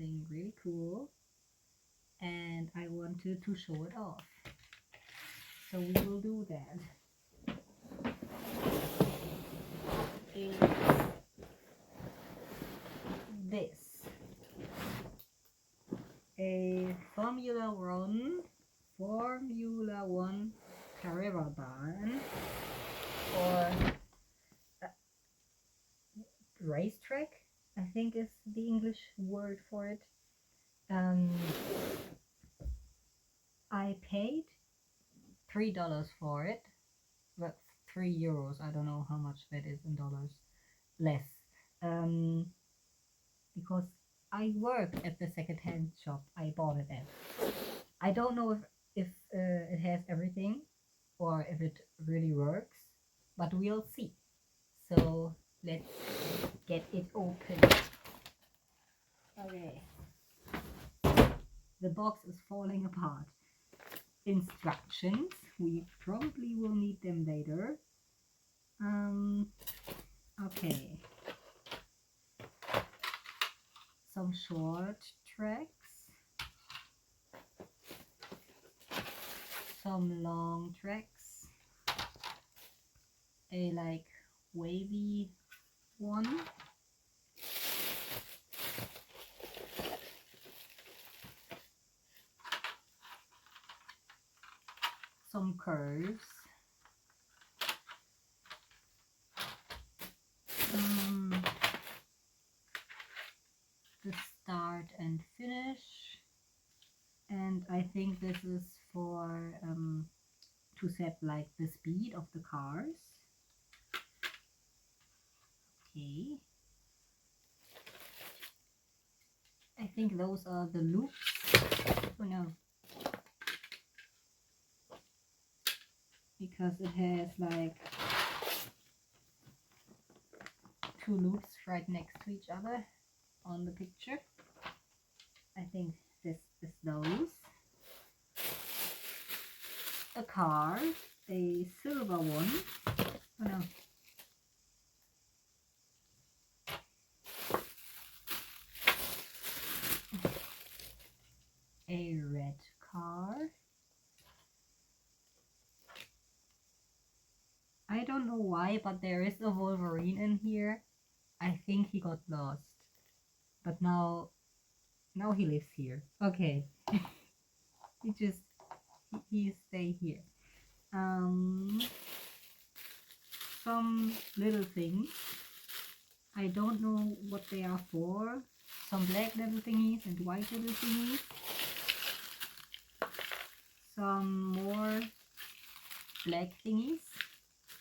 something really cool and I wanted to show it off. So we will do that. Is this a Formula One Carrera barn, or racetrack, I think is the English word for it. I paid $3 for it, but €3. I don't know how much that is in dollars. Less, because I work at the second-hand shop I bought it at. I don't know if it has everything or if it really works, but we'll see. So let's get it open. Okay, the box is falling apart. Instructions, we probably will need them later. Okay, some short tracks, some long tracks, a like wavy one, some curves, the start and finish, and I think this is for to set like the speed of the cars. Okay, I think those are the loops. Oh no, because it has like two loops right next to each other on the picture. I think this is those. A car, a silver one. Oh no. A red car. I don't know why, but there is a Wolverine in here. I think he got lost, but now he lives here. Okay. he stay here. Some little things. I don't know what they are for. Some black little thingies and white little thingies. Some more black thingies.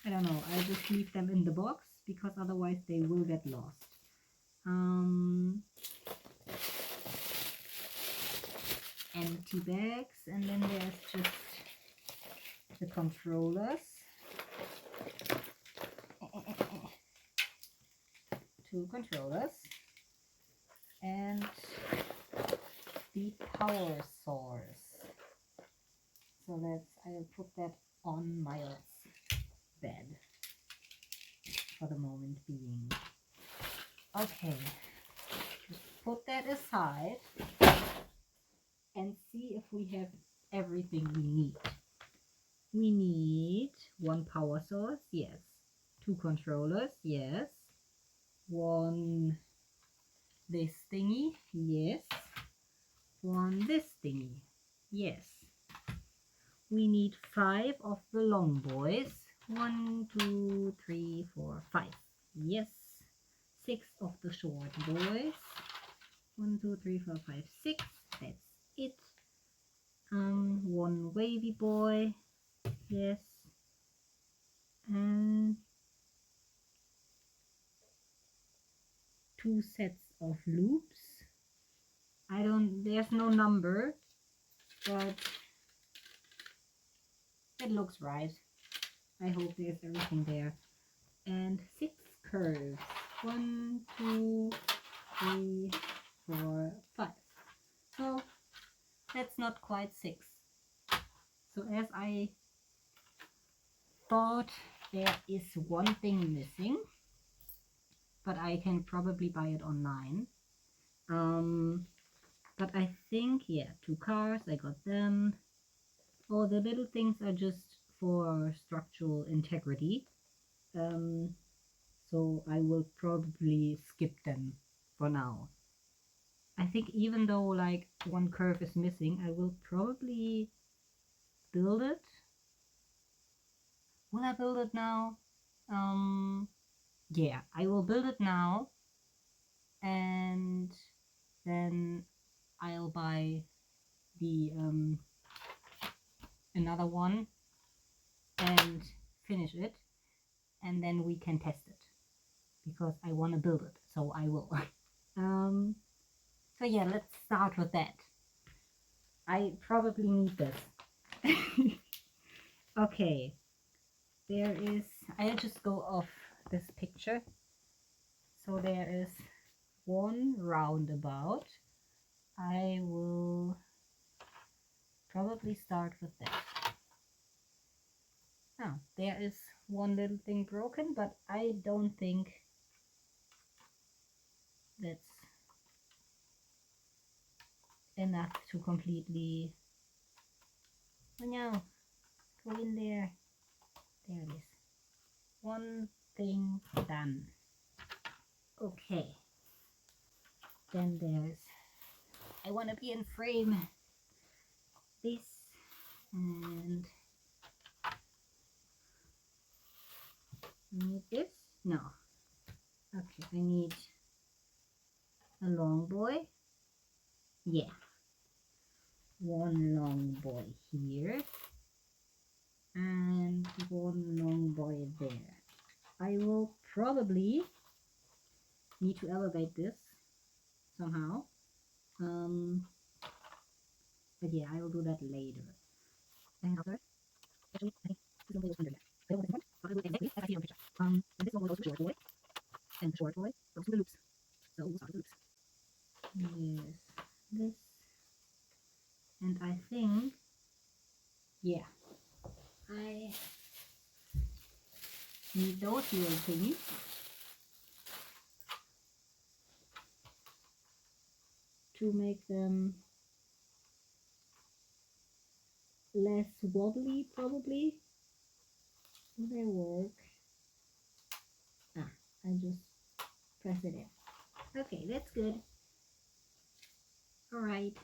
I don't know. I just leave them in the box because otherwise they will get lost. Empty bags, and then there's just the controllers. Two controllers and the power source. So I'll put that on my bed for the moment being. Okay, put that aside and see if we have everything we need. We need one power source, yes. Two controllers, yes. One this thingy, yes. One this thingy, yes. We need 5 of the long boys. 1, 2, 3, 4, 5. Yes. 6 of the short boys. 1, 2, 3, 4, 5, 6. That's it. One wavy boy. Yes. And 2 sets of loops. There's no number, but it looks right. I hope there's everything there. And 6 curves. 1, 2, 3, 4, 5. So that's not quite 6. So as I thought, there is one thing missing, but I can probably buy it online. But I think, yeah, 2 cars, I got them. All the little things are just for structural integrity. So I will probably skip them for now. I think even though like one curve is missing, I will probably build it. Will I build it now? Yeah, I will build it now, and then I'll buy the another one and finish it, and then we can test it because I want to build it, so I will. So yeah, let's start with that. I probably need this. Okay, there is, I'll just go off this picture. So there is one roundabout. I will probably start with that. Now, there is one little thing broken, but I don't think that's enough to completely, oh no, go in there. There it is. One thing done. Okay. Then there's, I want to be in frame. This and I need this? No. Okay, I need a long boy. Yeah. One long boy here. And one long boy there. I will probably need to elevate this somehow. But yeah, I will do that later. And after, actually, I think this one was under there. I don't want this one, but I will exactly as I see on the picture. And this one will go to the short boy, and the short boy goes to the loops. So we'll start with the loops. Yes, this, and I think, yeah, I need those little things. To make them less wobbly, probably. Will they work? Ah, I just press it in. Okay, that's good. All right.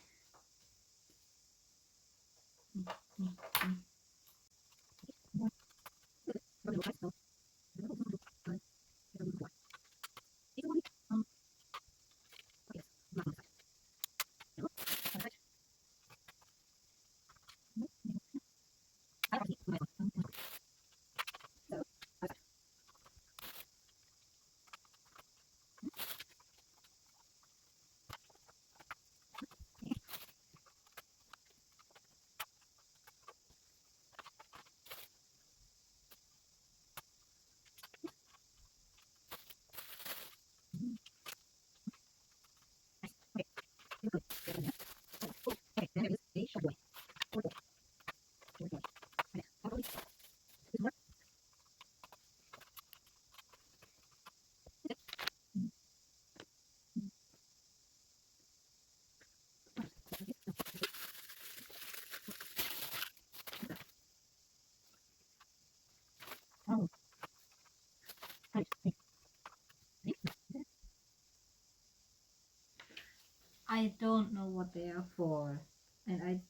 I don't know what they are for, and I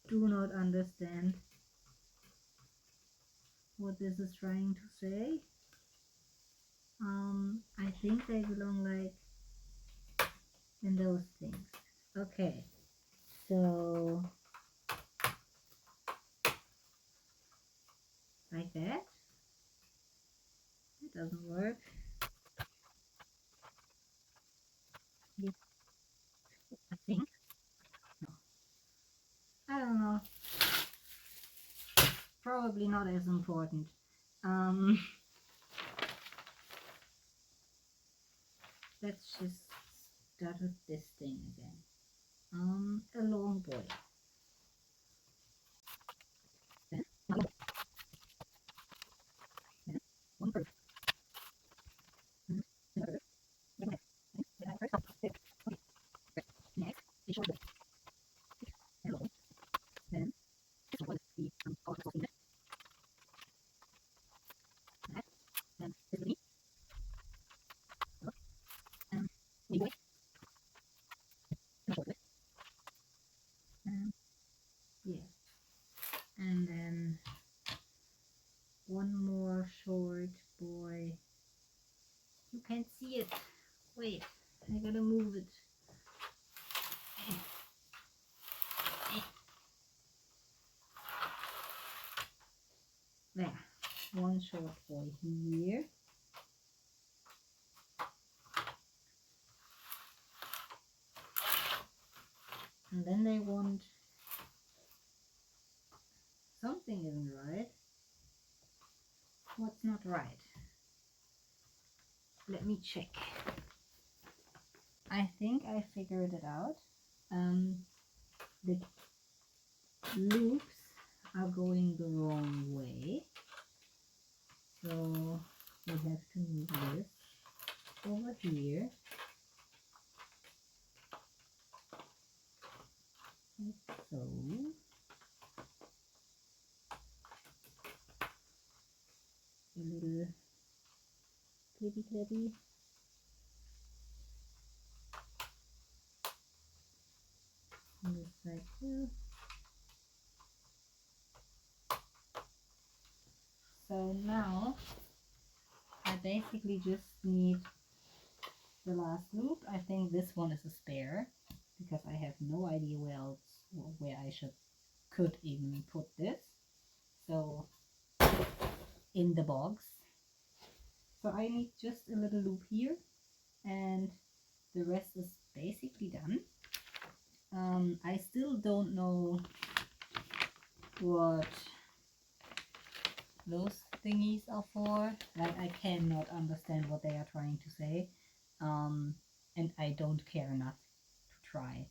do not understand what this is trying to say. I think they belong like in those things. Okay, so like that. It doesn't work. Yes, I think. No. I don't know. Probably not as important. Let's just start with this thing again. A long boy. Then another boy. Then one curve. Another curve. Then one. Then I first stop. Okay. Next, a short boy. Yeah, and then one more short boy. You can't see it. Wait, I gotta move it. There, one short boy here. And then they want something isn't right. What's not right? Let me check. I think I figured it out. The loops are going the wrong way. So we have to move this over here. Like so. A little clippy clippy. On this side too. So now I basically just need the last loop. I think this one is a spare because I have no idea where I could even put this. So in the box. So I need just a little loop here and the rest is basically done. I still don't know what those thingies are for. Like, I cannot understand what they are trying to say, and I don't care enough to try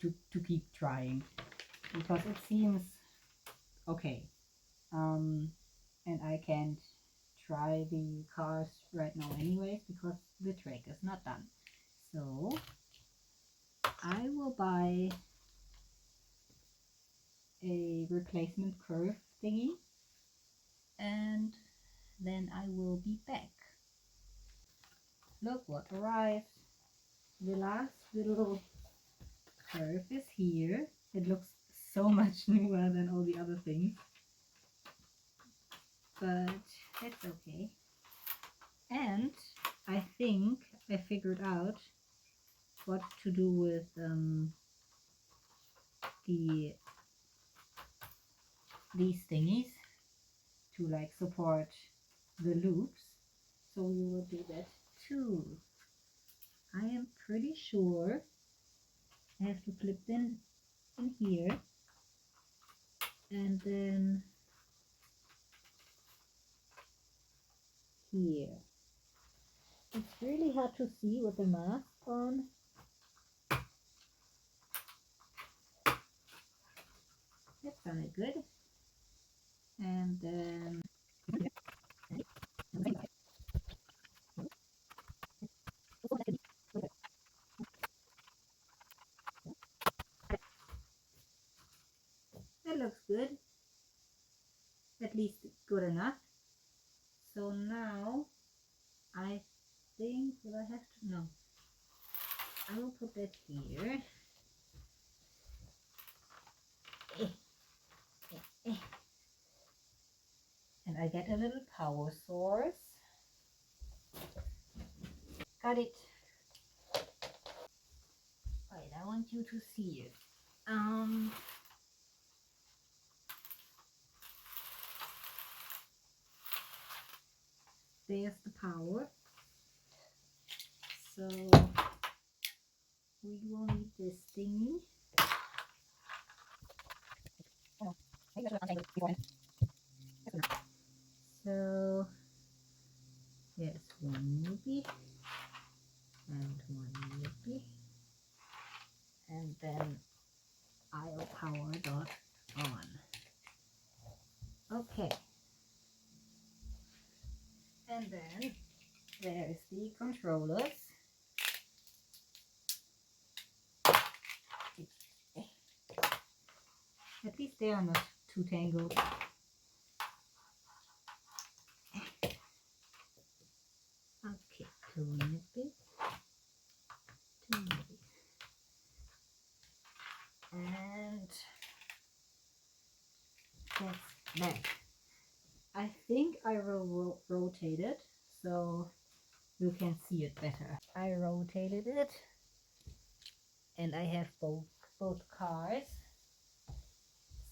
to keep trying because it seems okay, and I can't try the cars right now anyways because the track is not done. So I will buy a replacement curve thingy and then I will be back. Look what arrived. The last little curve is here. It looks so much newer than all the other things, but that's okay. And I think I figured out what to do with these thingies to like support the loops. So we will do that too. I am pretty sure I have to clip them in here and then here. It's really hard to see with the mask on. That sounded good. And then that looks good. At least good enough. So now I think, will I have to? No. I will put that here. And I get a little power source. Got it. Right, I want you to see it. There's the power. So we will need this thingy. So there's one loopy and one loopy, and then I'll power dot on. Okay, and then there's the controllers. At least they are not too tangled. Okay, clean it. rotate it so you can see it better. I rotated it and I have both cars,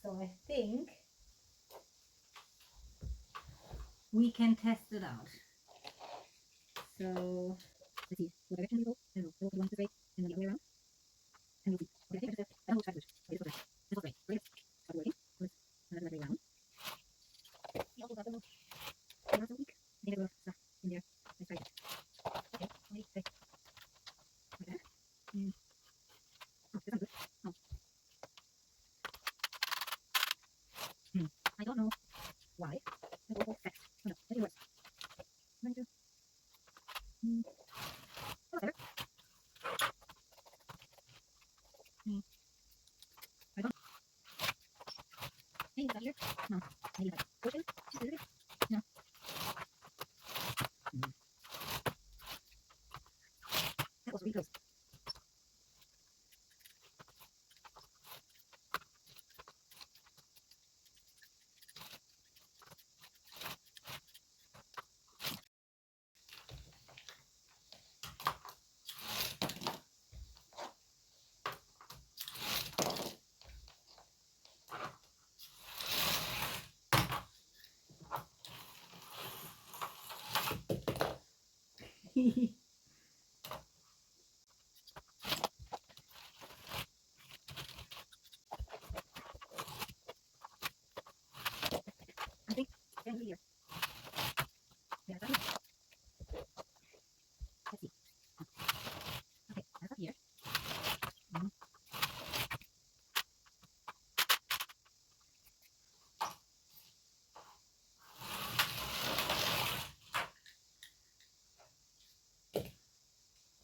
so I think we can test it out. So let's see what direction we go, and we'll go one this way and then the other way around, and we'll see. Okay, I think I know which side to switch. Okay, this was right. This was right. Great. Stop working. Let's another way around. We also got the last week. I think there was stuff in there. Let's try it. Okay, wait, wait. Like that. Oh, this sounds good. Oh. I don't know why. I go fast. Oh no, maybe worse. One, two. Oh, better. I don't. Hey, is that here? No. Maybe like 14? Is it? No. That was really close. I think it's here. Yeah, that's it. Let's see. Okay, that's up here.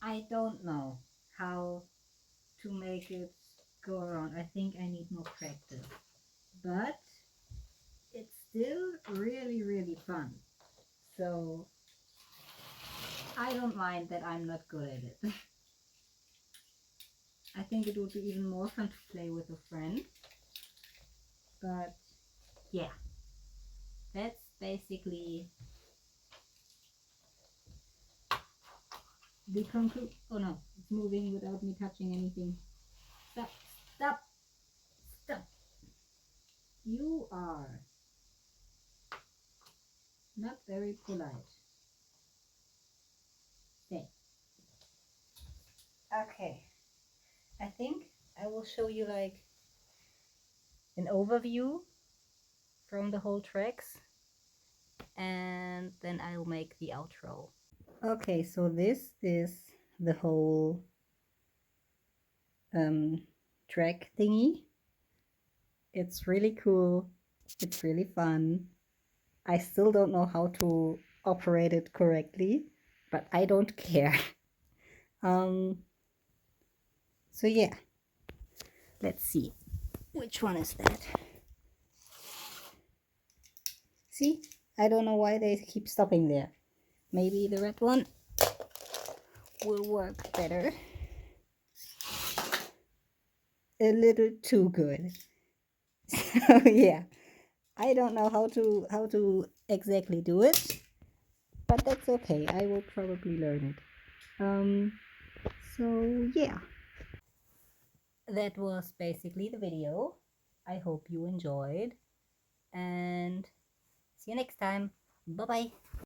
I don't know how to make it go around. I think I need more practice, but it's still really, really fun. So I don't mind that I'm not good at it. I think it would be even more fun to play with a friend. But yeah, that's basically the conclusion. Oh no, it's moving without me touching anything. Stop, stop, stop. You are not very polite. Stay. Okay, I think I will show you like an overview from the whole tracks, and then I'll make the outro. Okay, so this is the whole track thingy. It's really cool. It's really fun. I still don't know how to operate it correctly, but I don't care. So yeah, let's see. Which one is that? See, I don't know why they keep stopping there. Maybe the red one will work better. A little too good. So yeah, I don't know how to exactly do it, but that's okay. I will probably learn it. So yeah, that was basically the video. I hope you enjoyed, and see you next time. Bye bye.